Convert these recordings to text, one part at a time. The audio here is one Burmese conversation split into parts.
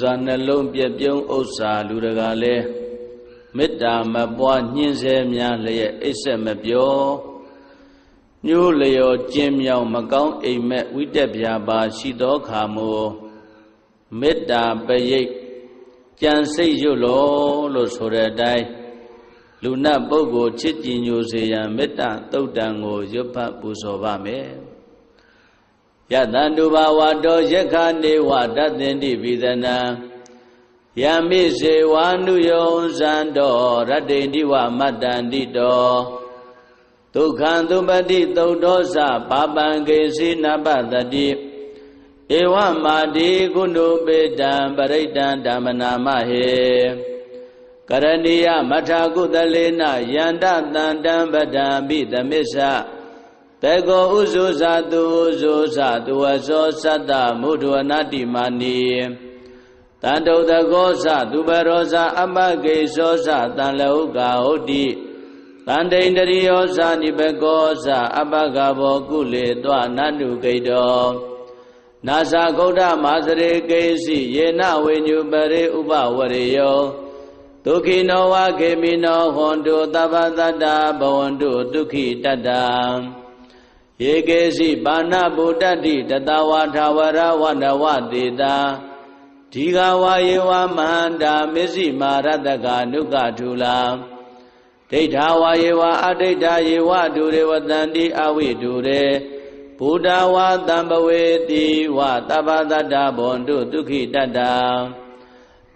ဇာနှလုံးပြည့်ပြုံးဥစ္စာလူတကာလဲမေတ္တာမပွားညှင်းဆဲများလျက်အိပ်ဆက်မပြောညှိုးလျော်ကျင်းမြောင်မကောင်းအိမ်မက်ဝိတက်ပြာပါရှိသောခါမို့မေတ္တာပရိတ်ကြံစိတ်ရွတ်လို့ဆိုတဲ့အတိုင်းလူနတ်ပုဂ္ဂိုလ်ချစ်ကြည်ညိုစေရန်မေတ္တာသုတ်တံကိုရွတ်ဖတ်ပူဇော်ပါမယ်ယတန္တုဘာဝတောယက္ခနေဝတတ္တင်တိပိသနံယမိစေဝါနုယောဇံတောရတ္တိတိဝမတ္တန္တိတောဒုက္ခံသုပတိသုတ်သောသပါပံကေစီနပတတိဧဝမာတိကုဏုပေတံပရိတံဓမ္မနာမဟေကရဏီယမထာကုသလေနယန္တတန္တံပဒံပိသမစ္ဆတေကောဥဇုဇာတုဥဇုဇာတုဝသောသတ္တမုဒ္ဒဝနာတိမာနီတန္တုတကောသသူပရောဇာအပကေသောသတံလဟုကာဟုတ်တိတန္တိန္ဒရိယောဇာနိဘကောသအပကဘောကုလေတွနန္တုကိတောနာဇာဂௌဒမာစရေကေစီယေနဝိညုပရေဥပဝရေယောဒုက္ခိနောဝခေမိနောဟွန်တုသဗ္ဗတတ္တဘဝန္တုဒုက္ခိတတ္တယေကေစီပါဏဗုဒ္ဓတိတတဝါထာဝရဝနဝတေတာဒီဃဝါယေဝမန္တာမစ္စည်းမာရတကနုကထုလာဒိဋ္ဌာဝါယေဝအဒိဋ္ဌာယေဝဒုရေဝတန္တိအဝိဒုရေဘုဒ္ဓဝါတံပဝေတိဝသဗ္ဗတတ္တဘဝန္တုဒုက္ခိတတ္တ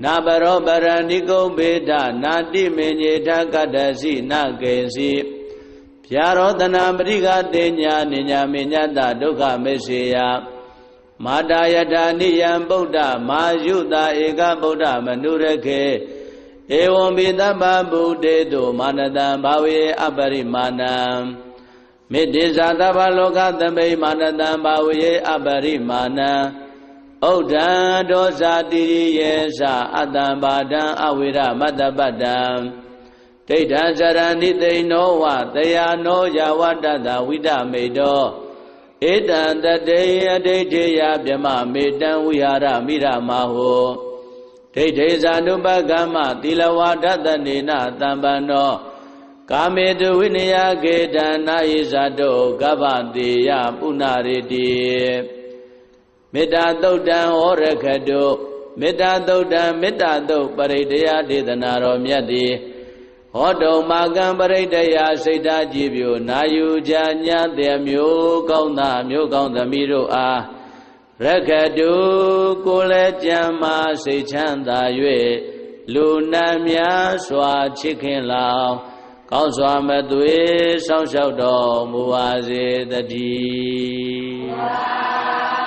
နာပရောပရဏိကုံဘေဒနာတိမေညေထကတ္တစီနကေစီဗျာရောတနာပရိကတေညာနိညာမေညတဒုက္ခမေစေယမာတာယထာနိယံဗုဒ္ဓမာယုတာဧကဗုဒ္ဓမနုရခေဧဝံပိသဗ္ဗဗုဒေတုမာနတံဘာဝေအပရိမာဏံမေတ္တိဇာသဗ္ဗလောကသမိမာနတံဘာဝေအပရိမာဏံဥဒ္ဒံဒောဇာတိယေသအတ္တံဘာဒံအဝိရမတ္တပတ္တံဒိဋ္ဌံဇရဏိသိနောဝတယာနောယဝတ္တတဝိဒမေတောဧတံတတေအဒိဋ္ဌေယဗြမမေတံဝိဟာရမိရမဟောဒိဋ္ဌေဇာနုပကမ္မသီလဝါဒတနေနသံပန္နောကာမေတုဝိနယကေတံနာယိဇာတောကဗ္ဗတေယပုဏ္ဏရေတိမေတ္တာသုတ်တံဟောရခတုမေတ္တာသုတ်တံမေတ္တာသုတ်ပရိတ္တယဒေသနာတော်မြတ်သည်ဟောတုံမာကံပရိတ္တယစိတ်ဓာကြည်ပြိုနာယူကြညတဲ့မျိုးကောင်းသားမျိုးကောင်းသမီးတို့အားရခတုကိုလည်းကြံမာစိတ်ချမ်းသာ၍လူနာများစွာချစ်ခင်လောင်ကောင်းစွာမသွေစောင့်ရှောက်တော်မူပါစေတည်း